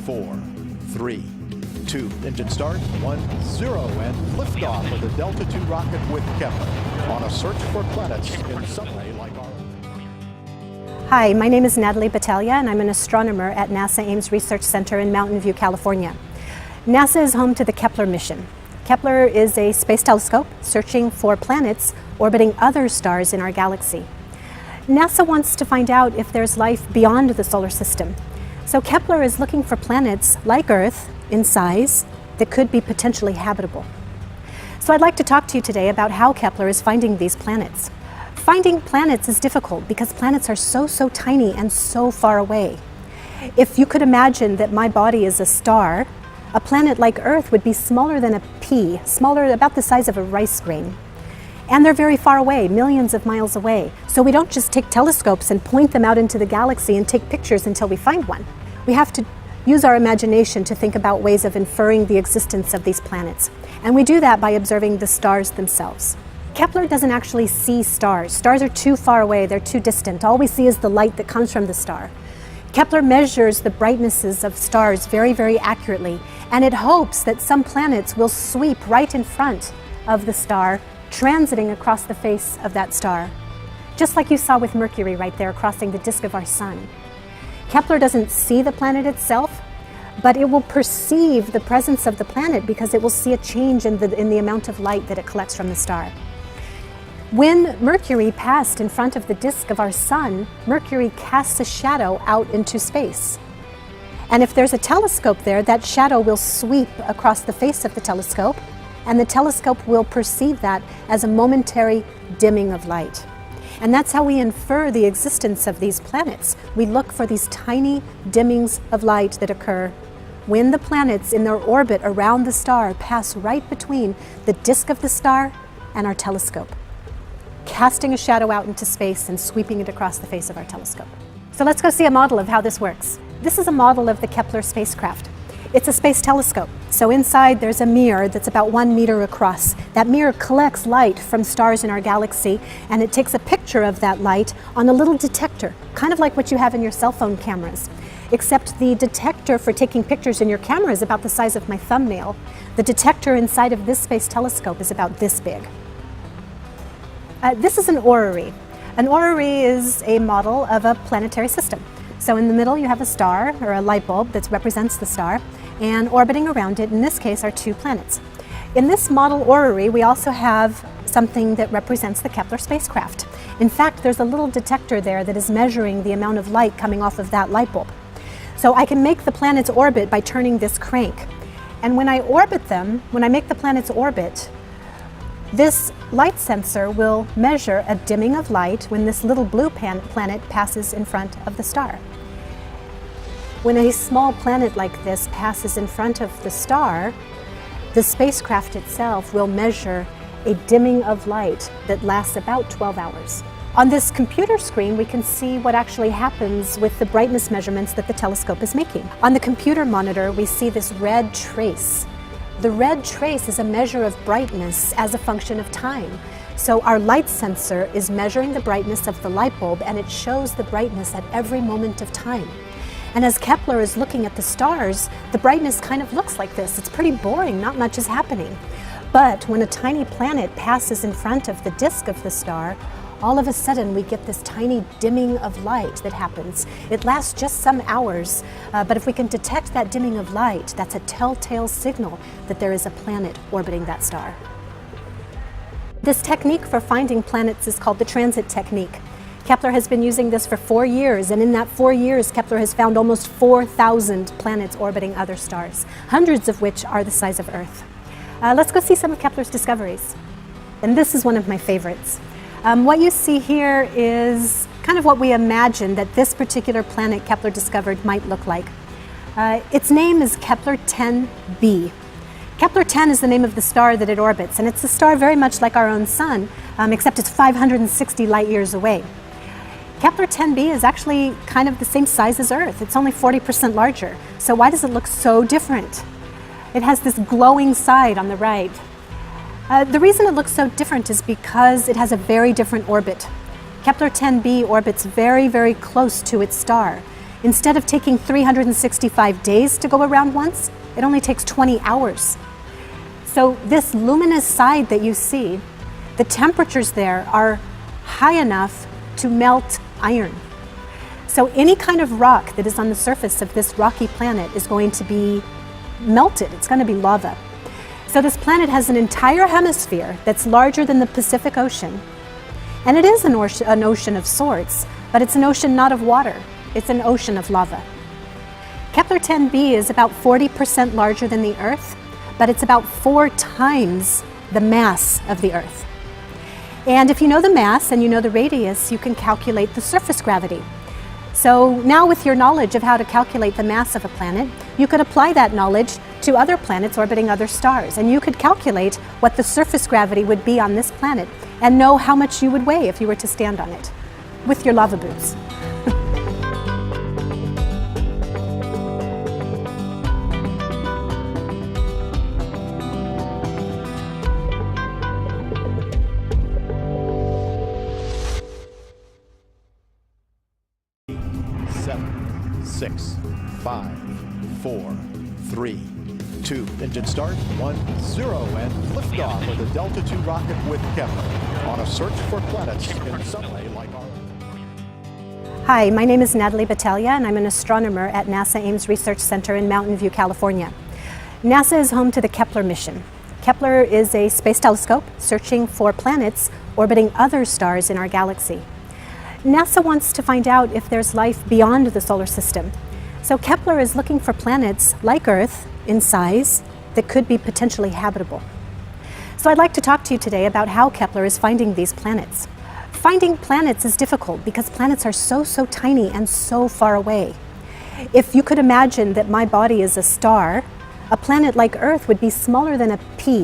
4, 3, 2, engine start, 1, 0, and liftoff of the Delta II rocket with Kepler on a search for planets in some way like our own. Hi, my name is Natalie Battaglia, and I'm an astronomer at NASA Ames Research Center in Mountain View, California. NASA is home to the Kepler mission. Kepler is a space telescope searching for planets orbiting other stars in our galaxy. NASA wants to find out if there's life beyond the solar system. So Kepler is looking for planets like Earth in size that could be potentially habitable. So I'd like to talk to you today about how Kepler is finding these planets. Finding planets is difficult because planets are so tiny and so far away. If you could imagine that my body is a star, a planet like Earth would be smaller than a pea, smaller, about the size of a rice grain. And they're very far away, millions of miles away. So we don't just take telescopes and point them out into the galaxy and take pictures until we find one. We have to use our imagination to think about ways of inferring the existence of these planets. And we do that by observing the stars themselves. Kepler doesn't actually see stars. Stars are too far away, they're too distant. All we see is the light that comes from the star. Kepler measures the brightnesses of stars very accurately, and it hopes that some planets will sweep right in front of the star, transiting across the face of that star, just like you saw with Mercury right there crossing the disk of our sun. Kepler doesn't see the planet itself, but it will perceive the presence of the planet because it will see a change in the amount of light that it collects from the star. When Mercury passed in front of the disk of our sun, Mercury casts a shadow out into space. And if there's a telescope there, that shadow will sweep across the face of the telescope, and the telescope will perceive that as a momentary dimming of light. And that's how we infer the existence of these planets. We look for these tiny dimmings of light that occur when the planets in their orbit around the star pass right between the disk of the star and our telescope, casting a shadow out into space and sweeping it across the face of our telescope. So let's go see a model of how this works. This is a model of the Kepler spacecraft. It's a space telescope. So inside there's a mirror that's about 1 meter across. That mirror collects light from stars in our galaxy, and it takes a picture of that light on a little detector, kind of like what you have in your cell phone cameras. Except the detector for taking pictures in your camera is about the size of my thumbnail. The detector inside of this space telescope is about this big. This is an orrery. An orrery is a model of a planetary system. So in the middle you have a star, or a light bulb that represents the star, and orbiting around it, in this case, are 2 planets. In this model orrery, we also have something that represents the Kepler spacecraft. In fact, there's a little detector there that is measuring the amount of light coming off of that light bulb. So I can make the planets orbit by turning this crank. And when I orbit them, when I make the planets orbit, this light sensor will measure a dimming of light when this little blue planet passes in front of the star. When a small planet like this passes in front of the star, the spacecraft itself will measure a dimming of light that lasts about 12 hours. On this computer screen, we can see what actually happens with the brightness measurements that the telescope is making. On the computer monitor, we see this red trace. The red trace is a measure of brightness as a function of time. So our light sensor is measuring the brightness of the light bulb, and it shows the brightness at every moment of time. And as Kepler is looking at the stars, the brightness kind of looks like this. It's pretty boring, not much is happening. But when a tiny planet passes in front of the disk of the star, all of a sudden we get this tiny dimming of light that happens. It lasts just some hours, but if we can detect that dimming of light, that's a telltale signal that there is a planet orbiting that star. This technique for finding planets is called the transit technique. Kepler has been using this for 4 years, and in that 4 years, Kepler has found almost 4,000 planets orbiting other stars, hundreds of which are the size of Earth. Let's go see some of Kepler's discoveries. And this is one of my favorites. What you see here is kind of what we imagine that this particular planet Kepler discovered might look like. Its name is Kepler-10b. Kepler-10 is the name of the star that it orbits, and it's a star very much like our own sun, except it's 560 light years away. Kepler-10b is actually kind of the same size as Earth. It's only 40% larger. So why does it look so different? It has this glowing side on the right. The reason it looks so different is because it has a very different orbit. Kepler-10b orbits very close to its star. Instead of taking 365 days to go around once, it only takes 20 hours. So this luminous side that you see, the temperatures there are high enough to melt iron. So any kind of rock that is on the surface of this rocky planet is going to be melted. It's going to be lava. So this planet has an entire hemisphere that's larger than the Pacific Ocean. And it is an ocean of sorts, but it's an ocean not of water. It's an ocean of lava. Kepler-10b is about 40% larger than the Earth, but it's about 4 times the mass of the Earth. And if you know the mass and you know the radius, you can calculate the surface gravity. So now with your knowledge of how to calculate the mass of a planet, you could apply that knowledge to other planets orbiting other stars, and you could calculate what the surface gravity would be on this planet and know how much you would weigh if you were to stand on it with your lava boots. Seven, 6, 5, 4, 3, 2. Engine start. 1, 0, and liftoff of the Delta II rocket with Kepler on a search for planets in some way like our own. Hi, my name is Natalie Battaglia, and I'm an astronomer at NASA Ames Research Center in Mountain View, California. NASA is home to the Kepler mission. Kepler is a space telescope searching for planets orbiting other stars in our galaxy. NASA wants to find out if there's life beyond the solar system. So Kepler is looking for planets like Earth in size that could be potentially habitable. So I'd like to talk to you today about how Kepler is finding these planets. Finding planets is difficult because planets are so tiny and so far away. If you could imagine that my body is a star, a planet like Earth would be smaller than a pea.